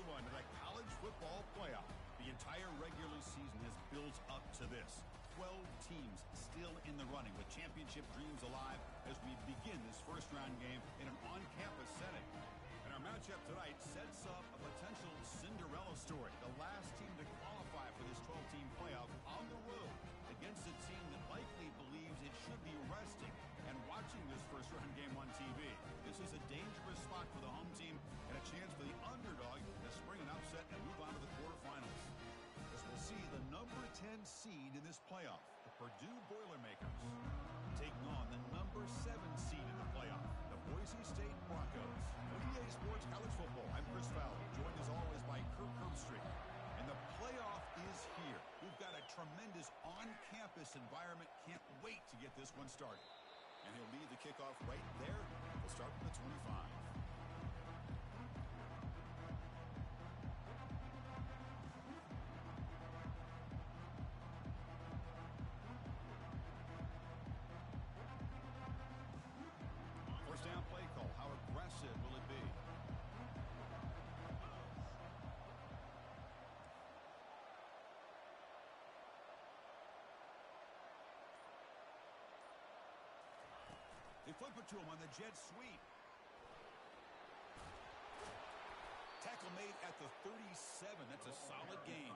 everyone to the college football playoff. The entire regular season has built up to this. 12 teams still in the running with championship dreams alive as we begin this first-round game in an on-campus setting. And our matchup tonight sets up a potential Cinderella story. The last team to qualify for this 12-team playoff on the road against a team that likely believes it should be resting and watching this first-round game on TV. This is a dangerous spot for the home team and a chance for the underdog to spring an upset and move on to the quarterfinals. As we'll see the number 10 seed in this playoff, the Purdue Boilermakers, taking on the number 7 seed in the playoff, the Boise State Broncos. For EA Sports College Football, I'm Chris Fowler, joined as always by Kirk Herbstreit. And the playoff is here. We've got a tremendous on-campus environment. Can't wait to get this one started. And he'll lead the kickoff right there. We'll start from the 25. First down play call. How aggressive will it be? They flip it to him on the jet sweep. Tackle made at the 37. That's a solid gain.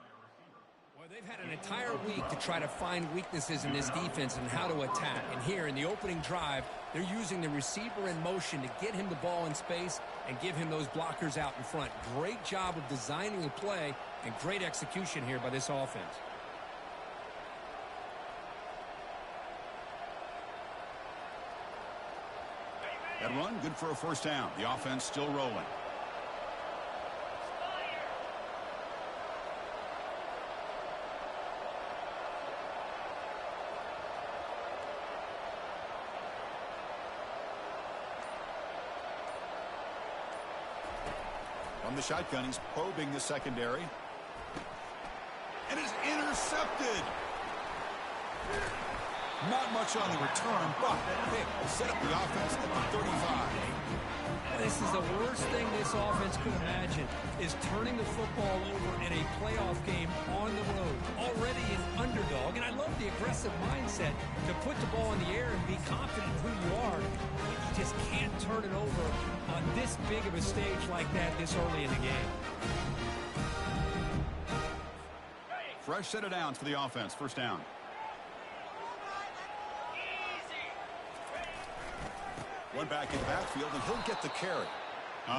Well, they've had an entire week to try to find weaknesses in this defense and how to attack. And here in the opening drive, they're using the receiver in motion to get him the ball in space and give him those blockers out in front. Great job of designing the play and great execution here by this offense. That run, good for a first down. The offense still rolling. From the shotgun, he's probing the secondary. And is intercepted. Not much on the return, but hey, set up the offense at the 35. This is the worst thing this offense could imagine, is turning the football over in a playoff game on the road. Already an underdog, and I love the aggressive mindset to put the ball in the air and be confident in who you are. But you just can't turn it over on this big of a stage like that this early in the game. Fresh set of downs for the offense. First down. One back in the backfield, and he'll get the carry.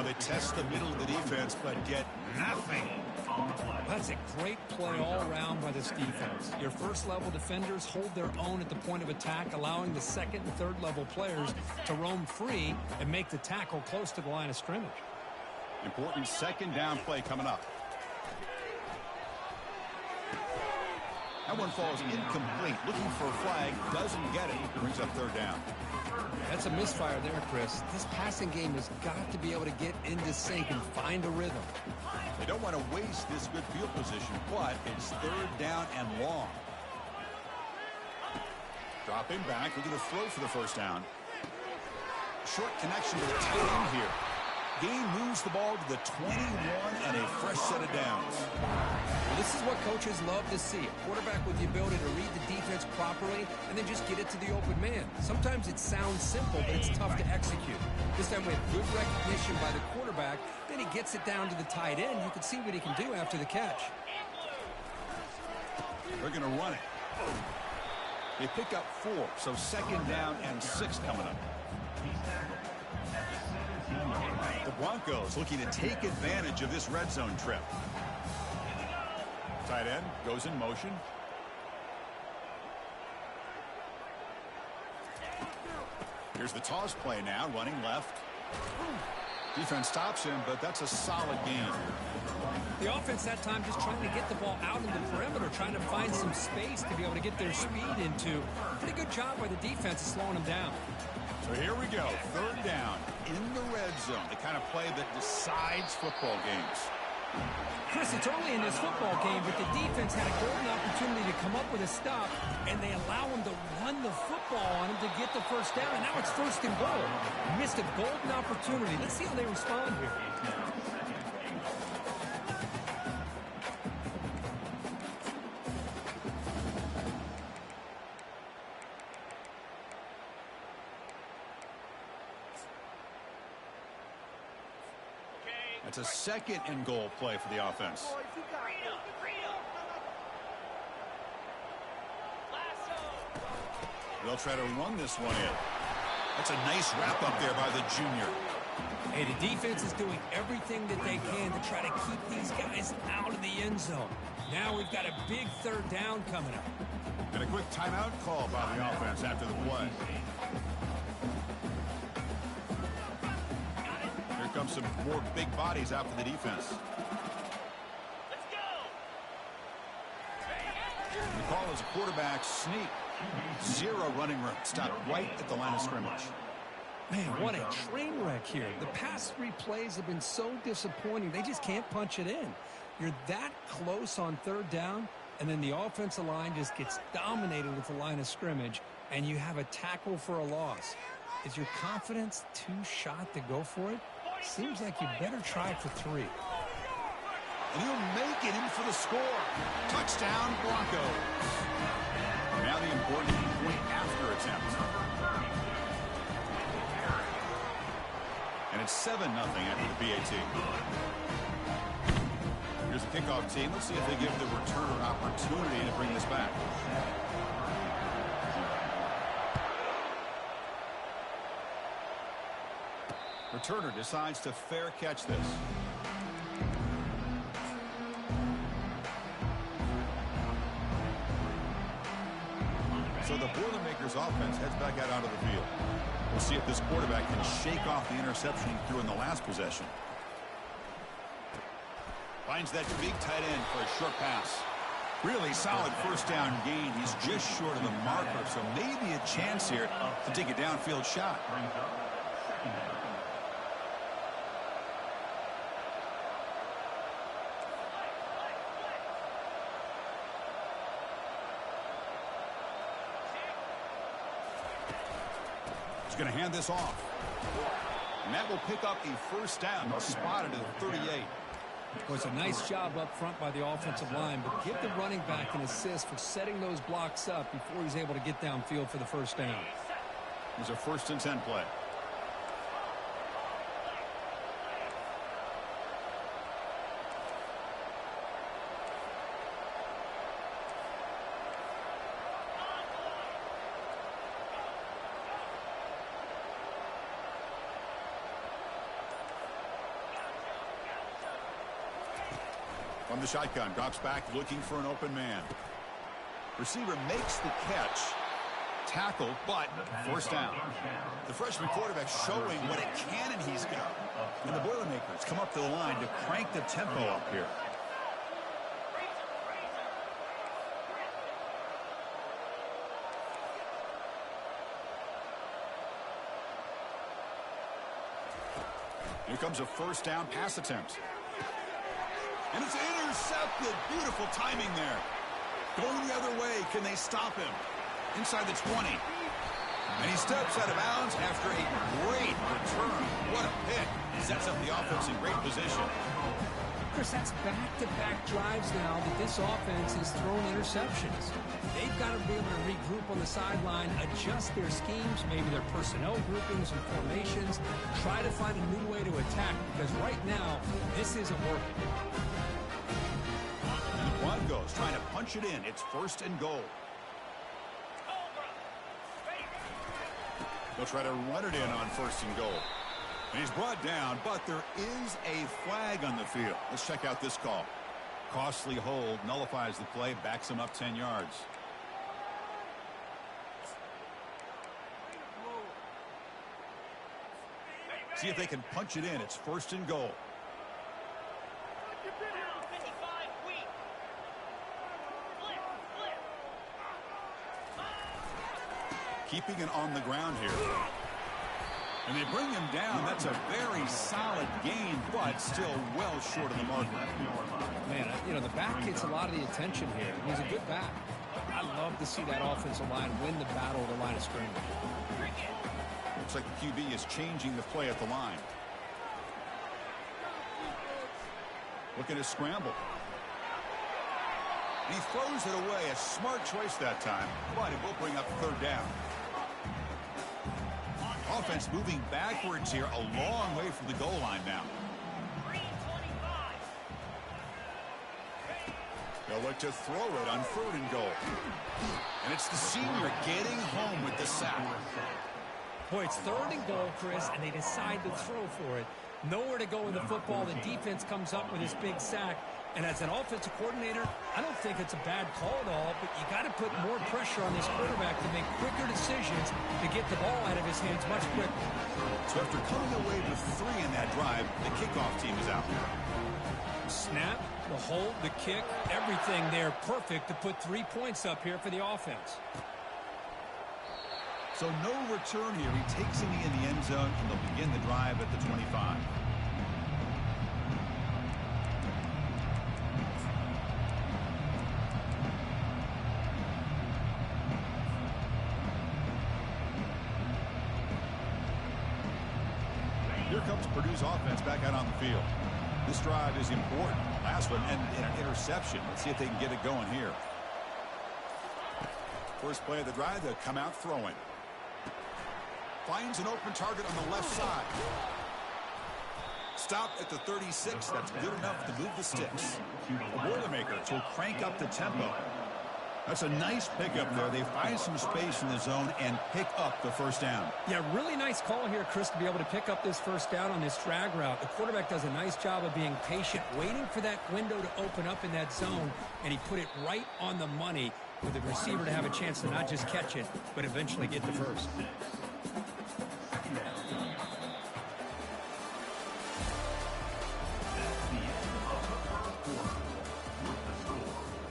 They test the middle of the defense, but get nothing on the play. That's a great play all around by this defense. Your first-level defenders hold their own at the point of attack, allowing the second and third-level players to roam free and make the tackle close to the line of scrimmage. Important second down play coming up. That one falls incomplete. Looking for a flag, doesn't get it. Brings up third down. That's a misfire there, Chris. This passing game has got to be able to get into sync and find a rhythm. They don't want to waste this good field position, but it's third down and long. Dropping back, looking to throw for the first down. Short connection to the tight end here. Gain moves the ball to the 21 and a fresh set of downs. Well, this is what coaches love to see. A quarterback with the ability to read the defense properly and then just get it to the open man. Sometimes it sounds simple, but it's tough to execute. This time we have good recognition by the quarterback. Then he gets it down to the tight end. You can see what he can do after the catch. They're going to run it. They pick up 4, so second down and 6 coming up. The Broncos looking to take advantage of this red zone trip. Tight end goes in motion. Here's the toss play now, running left. Defense stops him, but that's a solid gain. The offense that time just trying to get the ball out in the perimeter, trying to find some space to be able to get their speed into. Pretty good job by the defense of slowing them down. So here we go, third down in the red zone, the kind of play that decides football games. Chris, it's early in this football game, but the defense had a golden opportunity to come up with a stop, and they allow him to run the football on him to get the first down, and now it's first and goal. Missed a golden opportunity. Let's see how they respond here. It's a second and goal play for the offense. They'll try to run this one in. That's a nice wrap up there by the junior. Hey, the defense is doing everything that they can to try to keep these guys out of the end zone. Now we've got a big third down coming up. And a quick timeout call by the offense after the play. Here comes some more big bodies out for the defense. Let's go. The call is a quarterback sneak. 0 running room. Stopped right at the line of scrimmage. Man, what a train wreck here. The past 3 plays have been so disappointing. They just can't punch it in. You're that close on third down, and then the offensive line just gets dominated with the line of scrimmage, and you have a tackle for a loss. Is your confidence too shot to go for it? Seems like you better try for 3. And he'll make it in for the score. Touchdown, Broncos. Now the important point after attempt. And it's 7-0 after the PAT. Here's the kickoff team. Let's see if they give the returner an opportunity to bring this back. Returner decides to fair catch this. So the Boilermakers offense heads back out onto the field. We'll see if this quarterback can shake off the interception he threw in the last possession. Finds that big tight end for a short pass. Really solid first down gain. He's just short of the marker, so maybe a chance here to take a downfield shot. He's going to hand this off. And that will pick up a first down. Spotted at 38. Well, it's a nice job up front by the offensive line, but give the running back an assist for setting those blocks up before he's able to get downfield for the first down. Here's a 1st and 10 play. From the shotgun, drops back looking for an open man. Receiver makes the catch. Tackle, but first down. The freshman quarterback showing what a cannon he's got. And the Boilermakers come up to the line to crank the tempo up here. Here comes a first down pass attempt. And it's intercepted. Beautiful timing there. Going the other way. Can they stop him? Inside the 20. And he steps out of bounds after a great return. What a pick. Sets up the offense in great position. Chris, that's back-to-back drives now that this offense has thrown interceptions. They've got to be able to regroup on the sideline, adjust their schemes, maybe their personnel groupings and formations, try to find a new way to attack, because right now, this isn't working. And the Broncos trying to punch it in. It's 1st and goal. They'll try to run it in on 1st and goal. And he's brought down, but there is a flag on the field. Let's check out this call. Costly hold, nullifies the play, backs him up 10 yards. See if they can punch it in. It's 1st and goal. Keeping it on the ground here. And they bring him down. That's a very solid gain, but still well short of the marker. Man, you know, the back gets a lot of the attention here. He's a good back. I love to see that offensive line win the battle at the line of scrimmage. Looks like the QB is changing the play at the line. Looking to scramble. And he throws it away. A smart choice that time, but it will bring up 3rd down. Offense moving backwards here, a long way from the goal line now. They'll look to throw it on 3rd and goal. And it's the senior getting home with the sack. Boy, it's 3rd and goal, Chris, and they decide to throw for it. Nowhere to go with the football. The defense comes up with this big sack. And as an offensive coordinator, I don't think it's a bad call at all, but you got to put more pressure on this quarterback to make quicker decisions to get the ball out of his hands much quicker. So after coming away with 3 in that drive, the kickoff team is out. Snap, the hold, the kick, everything there perfect to put 3 points up here for the offense. So no return here. He takes it in the end zone, and they'll begin the drive at the 25. Here comes Purdue's offense back out on the field. This drive is important. Last one ended in an interception. Let's see if they can get it going here. First play of the drive, they'll come out throwing. Finds an open target on the left side. Stop at the 36. That's good enough to move the sticks. The Boilermakers will crank up the tempo. That's a nice pickup there. They find some space in the zone and pick up the first down. Yeah, really nice call here, Chris, to be able to pick up this first down on this drag route. The quarterback does a nice job of being patient, waiting for that window to open up in that zone, and he put it right on the money for the receiver to have a chance to not just catch it, but eventually get the first.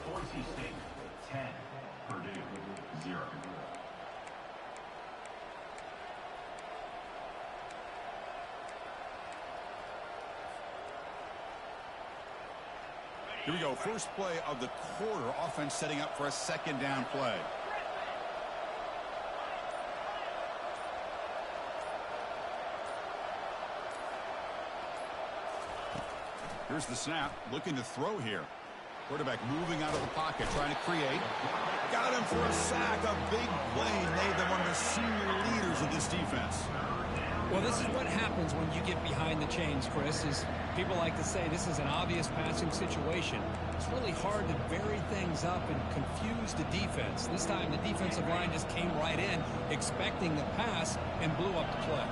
Boise State 10, Purdue 0. Here we go. First play of the quarter. Offense setting up for a 2nd down play. Here's the snap. Looking to throw here. Quarterback moving out of the pocket, trying to create. Got him for a sack. A big play made them one of the senior leaders of this defense. Well, this is what happens when you get behind the chains, Chris, is people like to say this is an obvious passing situation. It's really hard to vary things up and confuse the defense. This time the defensive line just came right in, expecting the pass, and blew up the play.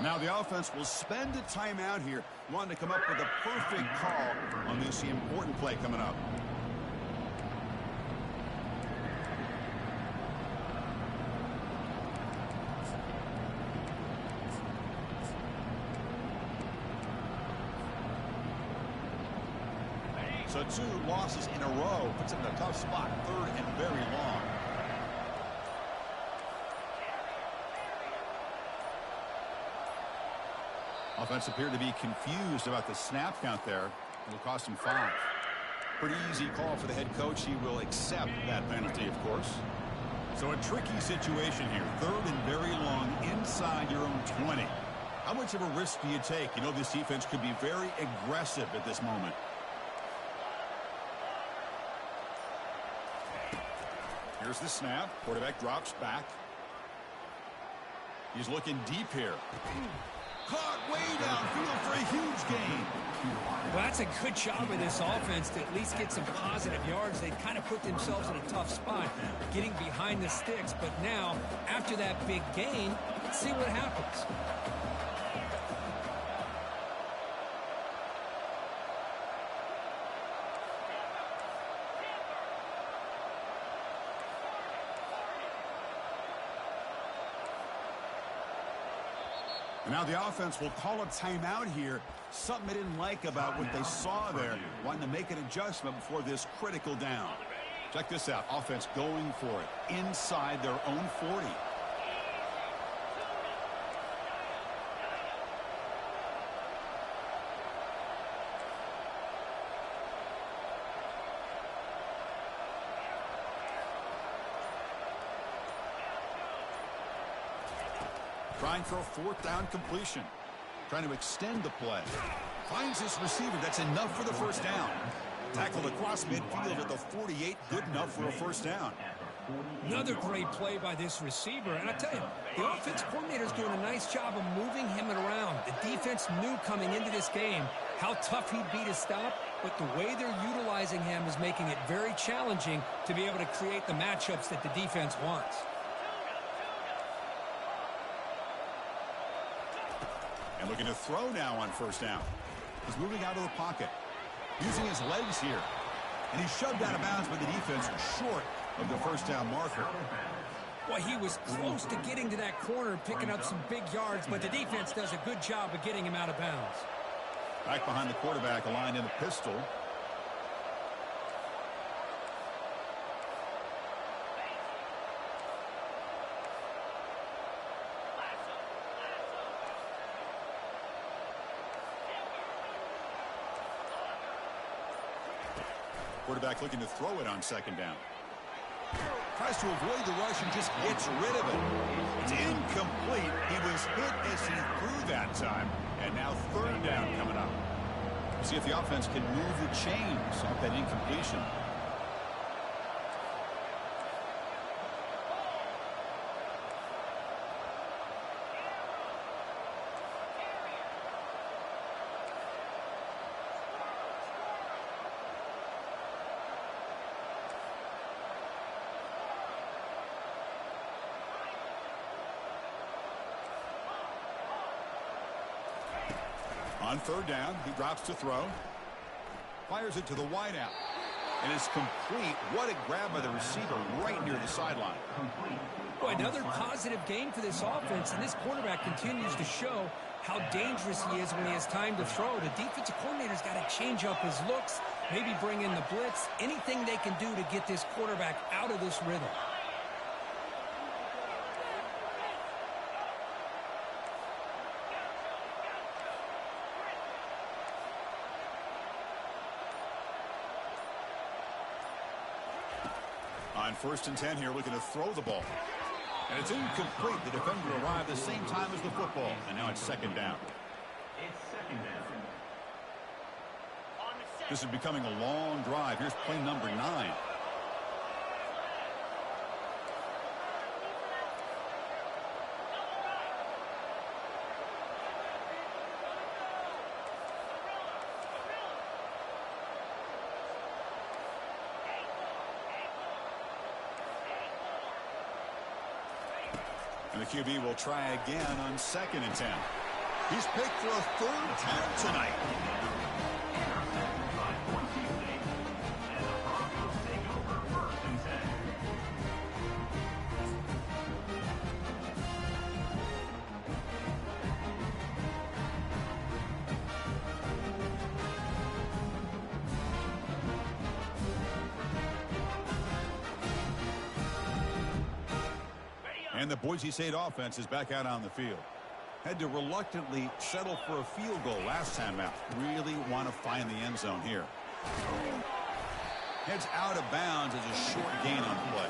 Now the offense will spend a timeout here, wanting to come up with a perfect call on this important play coming up. So 2 losses in a row puts him in a tough spot, 3rd and very long. Offense appeared to be confused about the snap count there. It'll cost him 5. Pretty easy call for the head coach. He will accept that penalty, of course. So a tricky situation here. 3rd and very long inside your own 20. How much of a risk do you take? You know this defense could be very aggressive at this moment. Here's the snap. Quarterback drops back. He's looking deep here. Caught way downfield for a huge gain. Well, that's a good job of this offense to at least get some positive yards. They kind of put themselves in a tough spot, getting behind the sticks. But now, after that big gain, let's see what happens. And now the offense will call a timeout here. Something they didn't like about what they saw there. Wanting to make an adjustment before this critical down. Check this out. Offense going for it inside their own 40. Trying for a 4th down completion. Trying to extend the play. Finds this receiver. That's enough for the first down. Tackled across midfield at the 48, good enough for a first down. Another great play by this receiver. And I tell you, the offense coordinator is doing a nice job of moving him around. The defense knew coming into this game how tough he'd be to stop, but the way they're utilizing him is making it very challenging to be able to create the matchups that the defense wants. And looking to throw now on first down. He's moving out of the pocket, using his legs here. And he's shoved out of bounds by the defense short of the first down marker. Well, he was close to getting to that corner, picking up some big yards, but the defense does a good job of getting him out of bounds. Back behind the quarterback, aligned in the pistol. Quarterback looking to throw it on second down. Tries to avoid the rush and just gets rid of it. It's incomplete. He was hit as he threw that time. And now third down coming up. See if the offense can move the chains off that incompletion. On third down, he drops to throw. Fires it to the wideout. And it's complete. What a grab by the receiver right near the sideline. Boy, another positive game for this offense, and this quarterback continues to show how dangerous he is when he has time to throw. The defensive coordinator's got to change up his looks, maybe bring in the blitz, anything they can do to get this quarterback out of this rhythm. On first and 10 here, looking to throw the ball. And it's incomplete. The defender arrived the same time as the football. And now it's second down. It's second down. This is becoming a long drive. Here's play number 9. And the QB will try again on second and 10. He's picked for a third time tonight. And the Boise State offense is back out on the field. Had to reluctantly settle for a field goal last time out. Really want to find the end zone here. Heads out of bounds as a short gain on the play.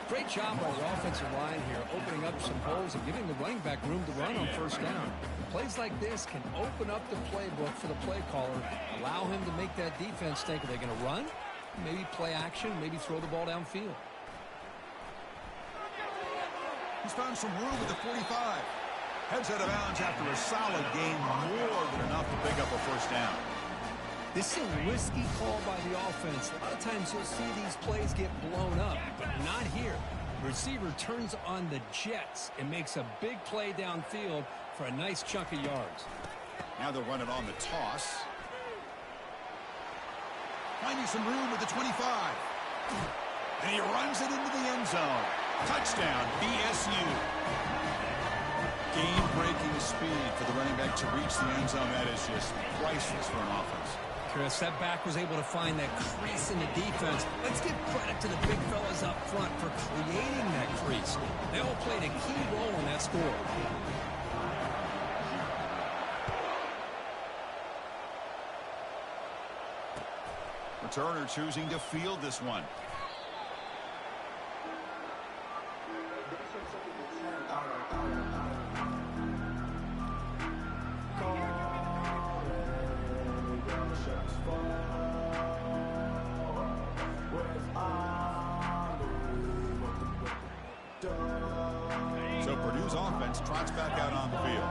Great job by the offensive line here, opening up some holes and giving the running back room to run on first down. Plays like this can open up the playbook for the play caller, allow him to make that defense think, are they going to run? Maybe play action, maybe throw the ball downfield. He's found some room at the 45. Heads out of bounds after a solid gain, more than enough to pick up a first down. This is a risky call by the offense. A lot of times you'll see these plays get blown up, but not here. The receiver turns on the jets and makes a big play downfield for a nice chunk of yards. Now they'll run it on the toss. Finding some room at the 25. And he runs it into the end zone. Touchdown, BSU. Game-breaking speed for the running back to reach the end zone. That is just priceless for an offense. Chris, that back was able to find that crease in the defense. Let's give credit to the big fellas up front for creating that crease. They all played a key role in that score. Returner choosing to field this one. Purdue's offense trots back out on the field.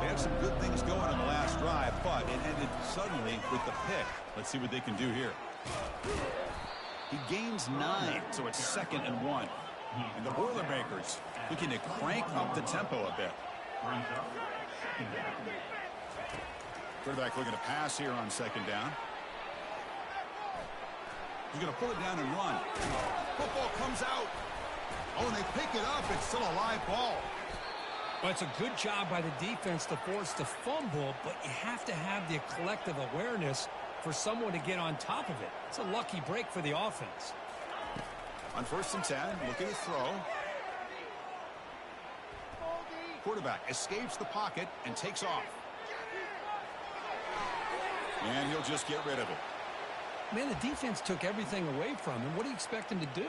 They had some good things going on the last drive, but it ended suddenly with the pick. Let's see what they can do here. He gains 9, so it's 2nd and 1. And the Boilermakers looking to crank up the tempo a bit. Quarterback looking to pass here on 2nd down. He's going to pull it down and run. Football comes out. Oh, and they pick it up. It's still a live ball. Well, it's a good job by the defense to force the fumble, but you have to have the collective awareness for someone to get on top of it. It's a lucky break for the offense. On 1st and 10, looking to throw. Quarterback escapes the pocket and takes off. And he'll just get rid of it. Man, the defense took everything away from him. What do you expect him to do?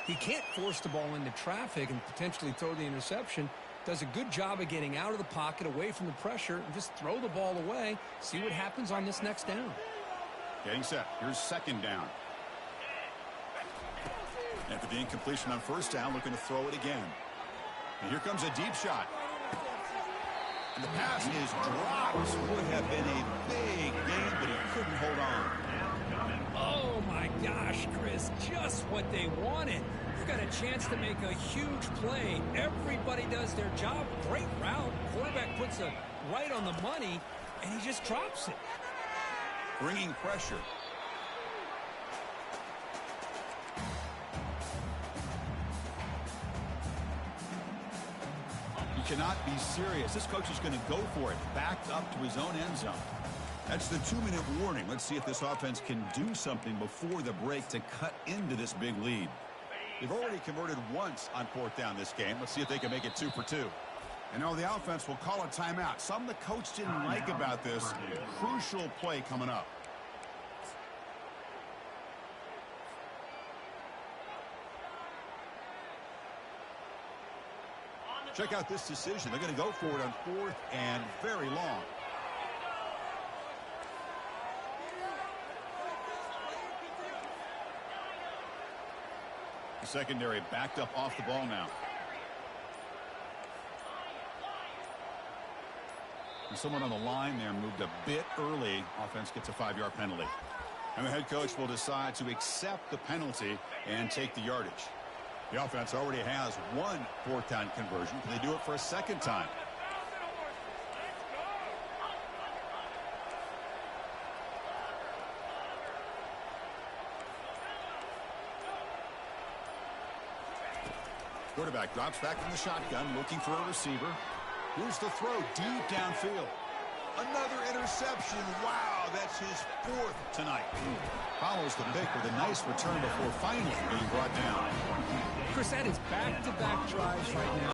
He can't force the ball into traffic and potentially throw the interception. Does a good job of getting out of the pocket, away from the pressure, and just throw the ball away. See what happens on this next down. Getting set. Here's 2nd down. After the incompletion on 1st down, looking to throw it again. And here comes a deep shot. And the pass is dropped. Would have been a big gain, but he couldn't hold on. Oh, my gosh, Chris, just what they wanted. You got a chance to make a huge play. Everybody does their job. Great route. Quarterback puts it right on the money, and he just drops it. Bringing pressure. You cannot be serious. This coach is going to go for it. Backed up to his own end zone. That's the 2-minute warning. Let's see if this offense can do something before the break to cut into this big lead. They've already converted once on 4th down this game. Let's see if they can make it 2 for 2. And now the offense will call a timeout. Something the coach didn't like about this. Crucial play coming up. Check out this decision. They're going to go for it on 4th and very long. The secondary backed up off the ball now. And someone on the line there moved a bit early. Offense gets a 5-yard penalty. And the head coach will decide to accept the penalty and take the yardage. The offense already has 1 4th down conversion. Can they do it for a 2nd time? Quarterback drops back in the shotgun, looking for a receiver. Here's the throw deep downfield. Another interception. Wow, that's his 4th tonight. Follows the pick with a nice return before finally being brought down. Chris, that is back-to-back drives right now.